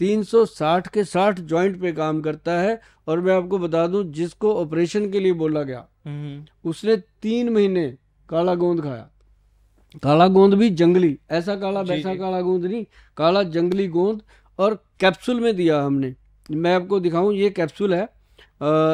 360 के 60 जॉइंट पे काम करता है। और मैं आपको बता दूं, जिसको ऑपरेशन के लिए बोला गया उसने 3 महीने काला गोंद खाया। काला गोंद भी जंगली, ऐसा काला वैसा काला गोंद नहीं, काला जंगली गोंद, और कैप्सूल में दिया हमने। मैं आपको दिखाऊं, ये कैप्सूल है,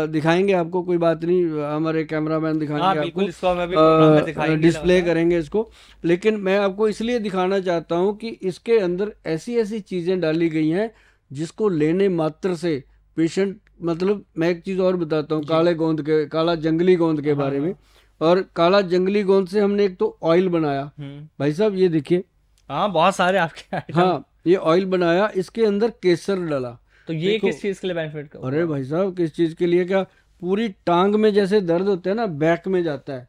दिखाएंगे आपको, कोई बात नहीं, हमारे कैमरामैन दिखाएंगे आपको, इसको डिस्प्ले करेंगे इसको। लेकिन मैं आपको इसलिए दिखाना चाहता हूं कि इसके अंदर ऐसी ऐसी चीजें डाली गई हैं जिसको लेने मात्र से पेशेंट, मतलब मैं एक चीज और बताता हूँ काले गोंद के, काला जंगली गोंद के बारे में। और काला जंगली गोंद से हमने एक तो ऑयल बनाया, भाई साहब ये देखिए, हाँ बहुत सारे आपके आइटम। हाँ ये ऑयल बनाया, इसके अंदर केसर डाला। तो ये किस चीज के लिए बेनिफिट का? अरे भाई साहब किस चीज के लिए, क्या पूरी टांग में जैसे दर्द होता है ना, बैक में जाता है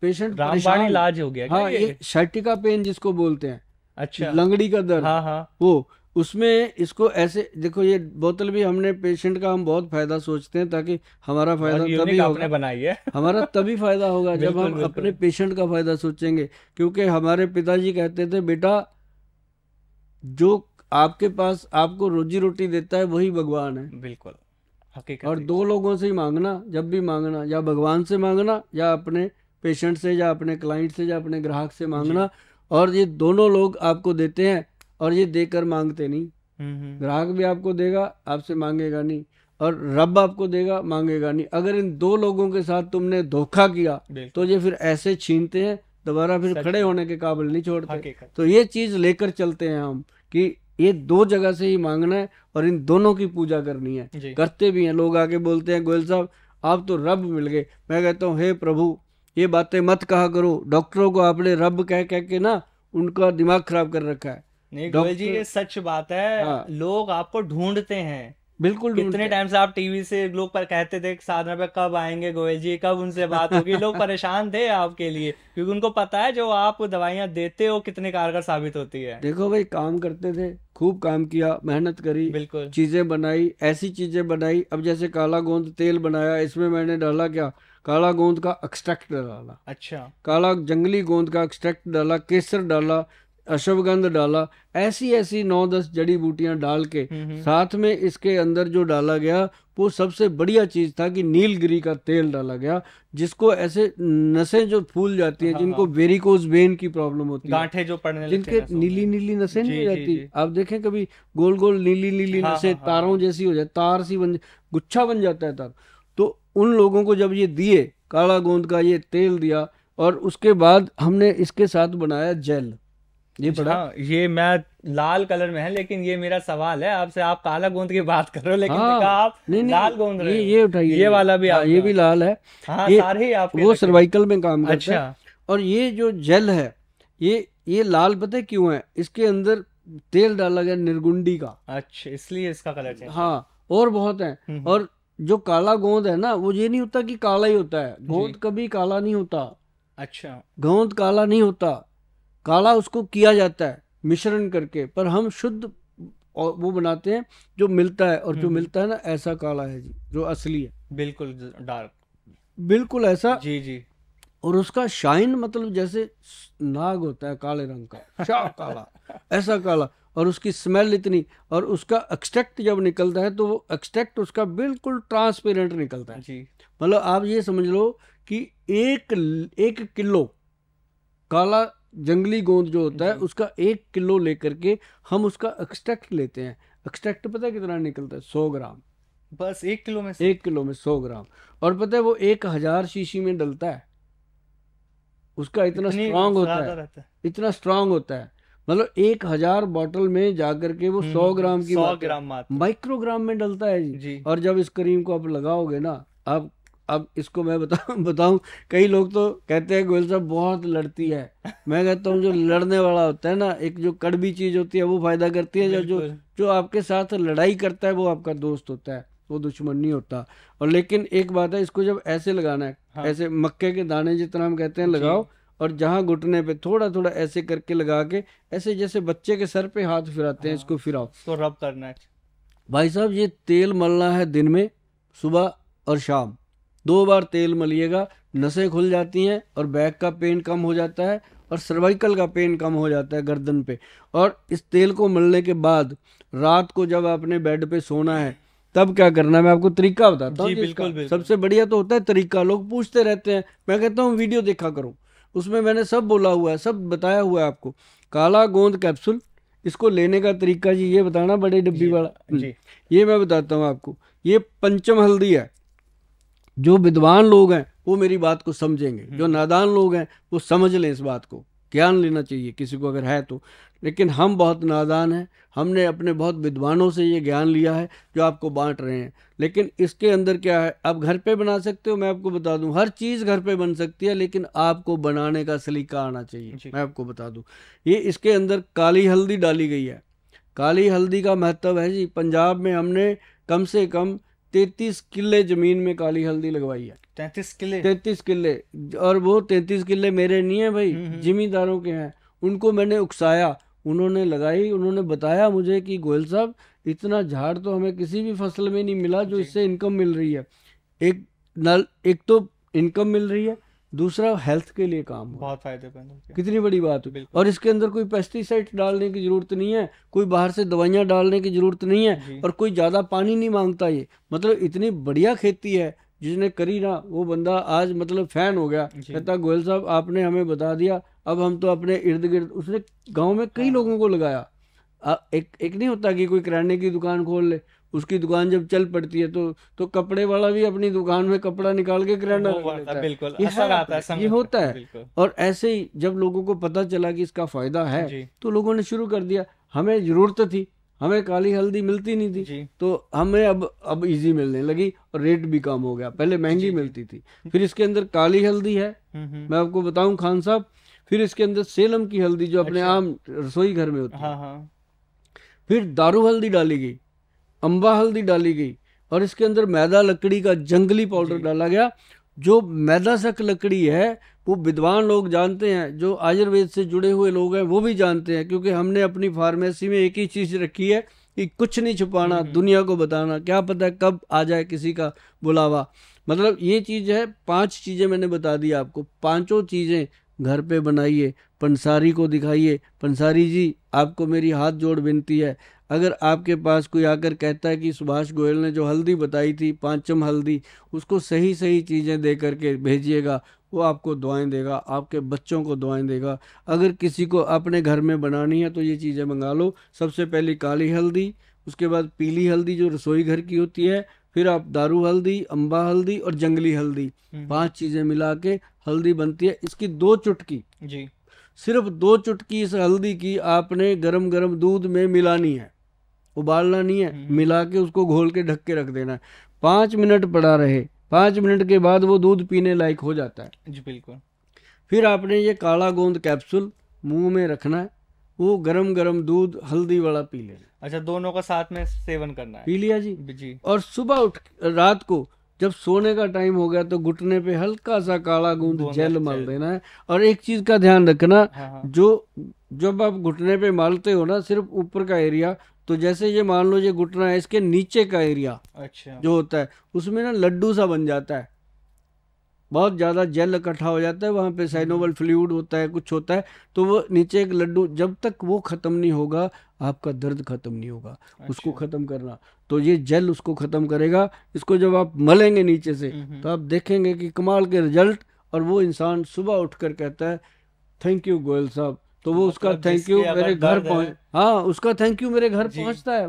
पेशेंट, रामबाण इलाज हो गया। हाँ ये साइटिका पेन जिसको बोलते हैं, अच्छा, लंगड़ी का दर्द, हाँ वो उसमें इसको ऐसे देखो, ये बोतल भी हमने पेशेंट का हम बहुत फायदा सोचते हैं, ताकि हमारा फायदा तभी होगा, बनाई है हमारा तभी फायदा होगा जब हम अपने पेशेंट का फायदा सोचेंगे। क्योंकि हमारे पिताजी कहते थे, बेटा जो आपके पास आपको रोजी रोटी देता है वही भगवान है। बिल्कुल हकीकत। और 2 लोगों से ही मांगना, जब भी मांगना, या भगवान से मांगना, या अपने पेशेंट से, या अपने क्लाइंट से, या अपने ग्राहक से मांगना। और ये दोनों लोग आपको देते हैं, और ये देकर मांगते नहीं। ग्राहक भी आपको देगा, आपसे मांगेगा नहीं, और रब आपको देगा, मांगेगा नहीं। अगर इन 2 लोगों के साथ तुमने धोखा किया तो ये फिर ऐसे छीनते हैं, दोबारा फिर खड़े होने के काबिल नहीं छोड़ते। तो ये चीज लेकर चलते हैं हम कि ये 2 जगह से ही मांगना है, और इन दोनों की पूजा करनी है। करते भी हैं लोग, आके बोलते हैं गोयल साहब आप तो रब मिल गए। मैं कहता हूँ, हे प्रभु ये बातें मत कहा करो, डॉक्टरों को आपने रब कह कह के ना उनका दिमाग खराब कर रखा है। नहीं गोयल जी, ये सच बात है। हाँ। लोग आपको ढूंढते हैं, बिल्कुल कितने टाइम से आप टीवी से लोग पर कहते थे साधना पे कब आएंगे गोयल जी, कब उनसे बात होगी। लोग परेशान थे आपके लिए, क्योंकि उनको पता है जो आप दवाइयां देते हो कितनी कारगर साबित होती है। देखो भाई, काम करते थे, खूब काम किया, मेहनत करी, बिल्कुल चीजें बनाई, ऐसी चीजें बनाई। अब जैसे काला गोंद तेल बनाया, इसमें मैंने डाला क्या, काला गोंद का एक्सट्रैक्ट डाला, अच्छा, काला जंगली गोंद का एक्सट्रैक्ट डाला, केसर डाला, अश्वगंध डाला, ऐसी ऐसी 9-10 जड़ी बूटियां डाल के साथ में इसके अंदर जो डाला गया वो सबसे बढ़िया चीज था कि नीलगिरी का तेल डाला गया, जिसको ऐसे नसें जो फूल जाती हैं, जिनको वेरिकोज वेन की प्रॉब्लम होती है, गांठे जो पड़ने जिनके नीली नीली नसें नहीं रहती, आप देखें कभी गोल गोल नीली नीली नसें तारों जैसी हो जाए, तार सी बन, गुच्छा बन जाता है तार। तो उन लोगों को जब ये दिए, काला गोंद का ये तेल दिया, और उसके बाद हमने इसके साथ बनाया जेल। ये पड़ा, ये मैं लाल कलर में है, लेकिन ये मेरा सवाल है आपसे, आप काला गोंद की बात कर रहे हो, लेकिन आप नहीं, लाल गोंद रहे ये उठाइए, ये वाला भी ये भी लाल है। ये सारे ही आपके, वो सर्वाइकल में काम करता है। और ये जो जेल है, ये लाल पता है क्यों है, इसके अंदर तेल डाला गया निर्गुंडी का। अच्छा, इसलिए इसका कलर चेंज। हाँ, और बहुत है। और जो काला गोंद है ना, वो ये नहीं होता कि काला ही होता है, गोंद कभी काला नहीं होता। अच्छा, गोंद काला नहीं होता, काला उसको किया जाता है मिश्रण करके, पर हम शुद्ध और वो बनाते हैं जो मिलता है। और जो मिलता है ना, ऐसा काला है जी, जो असली है, बिल्कुल डार्क, बिल्कुल ऐसा जी। और उसका शाइन, मतलब जैसे नाग होता है काले रंग का, शाह काला, ऐसा काला। और उसकी स्मेल इतनी, और उसका एक्सट्रैक्ट जब निकलता है तो वो एक्सट्रैक्ट उसका बिल्कुल ट्रांसपेरेंट निकलता है जी। मतलब आप ये समझ लो कि 1 किलो काला जंगली गोंद जो होता है, उसका 1 किलो लेकर के हम उसका एक्सट्रैक्ट लेते हैं। एक्सट्रैक्ट पता है कितना निकलता है? 100 ग्राम, बस 1 किलो में 1 किलो में 100 ग्राम। और पता है वो 1000 शीशी में डलता है, उसका इतना स्ट्रांग होता है, इतना स्ट्रांग होता है। मतलब 1000 बॉटल में जाकर के वो 100 ग्राम की 100 ग्राम माइक्रोग्राम में डलता है जी। और जब इस क्रीम को आप लगाओगे ना, आप अब इसको मैं बताऊं, कई लोग तो कहते हैं गोयल साहब बहुत लड़ती है। मैं कहता हूँ जो लड़ने वाला होता है ना, एक जो कड़वी चीज होती है वो फायदा करती है, जो आपके साथ लड़ाई करता है वो आपका दोस्त होता है, वो दुश्मन नहीं होता। और लेकिन एक बात है, इसको जब ऐसे लगाना है, ऐसे मक्के के दाने जितना हम कहते हैं लगाओ, और जहाँ घुटने पे थोड़ा थोड़ा ऐसे करके लगा के, ऐसे जैसे बच्चे के सर पे हाथ फिराते हैं, इसको फिराओ, तो रब करना है भाई साहब। ये तेल मलना है दिन में, सुबह और शाम 2 बार तेल मलिएगा, नसें खुल जाती हैं और बैक का पेन कम हो जाता है, और और सर्वाइकल का पेन कम हो जाता है गर्दन पे। और इस तेल को मलने के बाद रात को जब आपने बेड पे सोना है तब क्या करना है, मैं आपको तरीका बताता हूँ। बिल्कुल, बिल्कुल। सबसे बढ़िया तो होता है तरीका, लोग पूछते रहते हैं, मैं कहता हूँ वीडियो देखा करो, उसमें मैंने सब बोला हुआ है, सब बताया हुआ है आपको। काला गोंद कैप्सूल, इसको लेने का तरीका जी ये बताना, बड़े डब्बी वाला जी। ये मैं बताता हूँ आपको। ये पंचम हल्दी है। जो विद्वान लोग हैं वो मेरी बात को समझेंगे, जो नादान लोग हैं वो समझ लें इस बात को। ज्ञान लेना चाहिए किसी को अगर है तो, लेकिन हम बहुत नादान हैं, हमने अपने बहुत विद्वानों से ये ज्ञान लिया है जो आपको बांट रहे हैं। लेकिन इसके अंदर क्या है, आप घर पे बना सकते हो, मैं आपको बता दूं हर चीज़ घर पे बन सकती है, लेकिन आपको बनाने का सलीका आना चाहिए। मैं आपको बता दूं ये इसके अंदर काली हल्दी डाली गई है। काली हल्दी का महत्व है जी, पंजाब में हमने कम से कम 33 किले जमीन में काली हल्दी लगवाई है। 33 किले। और वो 33 किले मेरे नहीं है भाई, जिमींदारों के हैं। उनको मैंने उकसाया, उन्होंने लगाई, उन्होंने बताया मुझे कि गोयल साहब इतना झाड़ तो हमें किसी भी फसल में नहीं मिला जो इससे इनकम मिल रही है। एक तो इनकम मिल रही है, दूसरा हेल्थ के लिए काम हो, बहुत फायदेमंद। कितनी बड़ी बात है। और इसके अंदर कोई पेस्टिसाइड डालने की जरूरत नहीं है, कोई बाहर से दवाइयां डालने की जरूरत नहीं है, और कोई ज्यादा पानी नहीं मांगता। ये मतलब इतनी बढ़िया खेती है, जिसने करी ना वो बंदा आज मतलब फैन हो गया, कहता गोयल साहब आपने हमें बता दिया, अब हम तो अपने इर्द गिर्द। उसने गाँव में कई लोगों को लगाया। एक नहीं होता कि कोई किराने की दुकान खोल ले, उसकी दुकान जब चल पड़ती है तो कपड़े वाला भी अपनी दुकान में कपड़ा निकाल के किराना लेता है। बिल्कुल, ये होता है। और ऐसे ही जब लोगों को पता चला कि इसका फायदा है तो लोगों ने शुरू कर दिया। हमें जरूरत थी, हमें काली हल्दी मिलती नहीं थी, तो हमें अब इजी मिलने लगी और रेट भी कम हो गया, पहले महंगी मिलती थी। फिर इसके अंदर काली हल्दी है, मैं आपको बताऊं खान साहब। फिर इसके अंदर सेलम की हल्दी जो अपने आम रसोई घर में होती है। फिर दारू हल्दी डाली गई, अम्बा हल्दी डाली गई, और इसके अंदर मैदा लकड़ी का जंगली पाउडर डाला गया। जो मैदा सक लकड़ी है वो विद्वान लोग जानते हैं, जो आयुर्वेद से जुड़े हुए लोग हैं वो भी जानते हैं, क्योंकि हमने अपनी फार्मेसी में एक ही चीज रखी है कि कुछ नहीं छुपाना, दुनिया को बताना। क्या पता कब आ जाए किसी का बुलावा। मतलब ये चीज है, 5 चीजें मैंने बता दी आपको, 5 चीजें घर पे बनाइए, पंसारी को दिखाइए। पंसारी जी आपको मेरी हाथ जोड़ विनती है, अगर आपके पास कोई आकर कहता है कि सुभाष गोयल ने जो हल्दी बताई थी पांचम हल्दी, उसको सही सही चीज़ें दे करके भेजिएगा, वो आपको दुआएं देगा, आपके बच्चों को दुआएं देगा। अगर किसी को अपने घर में बनानी है तो ये चीज़ें मंगा लो। सबसे पहले काली हल्दी, उसके बाद पीली हल्दी जो रसोई घर की होती है, फिर आप दारू हल्दी, अम्बा हल्दी और जंगली हल्दी, 5 चीज़ें मिला के हल्दी बनती है। इसकी 2 चुटकी जी, सिर्फ 2 चुटकी इस हल्दी की आपने गरम गरम दूध में मिलानी है, उबालना नहीं है, मिला के उसको घोल के ढक के रख देना है। 5 मिनट पड़ा रहे, 5 मिनट के बाद वो दूध पीने लायक हो जाता है जी। बिल्कुल। फिर आपने ये काला गोंद कैप्सूल मुंह में रखना है, वो गरम गरम दूध हल्दी वाला पी लेना। अच्छा, दोनों का साथ में सेवन करना है। पी लिया जी। और सुबह रात को जब सोने का टाइम हो गया तो घुटने पे हल्का सा काला गोंद जेल मल देना है। और एक चीज का ध्यान रखना, जो जब आप घुटने पे मालते हो ना, सिर्फ ऊपर का एरिया, तो जैसे ये मान लो ये घुटना है, इसके नीचे का एरिया अच्छा जो होता है उसमें ना लड्डू सा बन जाता है, बहुत ज्यादा जेल इकट्ठा हो जाता है, वहां पे साइनोवल फ्लूइड होता है, कुछ होता है, तो वो नीचे एक लड्डू, जब तक वो खत्म नहीं होगा आपका दर्द खत्म नहीं होगा। अच्छा। उसको खत्म करना, तो ये जेल उसको खत्म करेगा। इसको जब आप मलेंगे नीचे से तो आप देखेंगे कि कमाल के रिजल्ट। और वो इंसान सुबह उठकर कहता है थैंक यू गोयल साहब, तो वो उसका थैंक यू मेरे घर पहुंच, हाँ उसका थैंक यू मेरे घर पहुंचता है।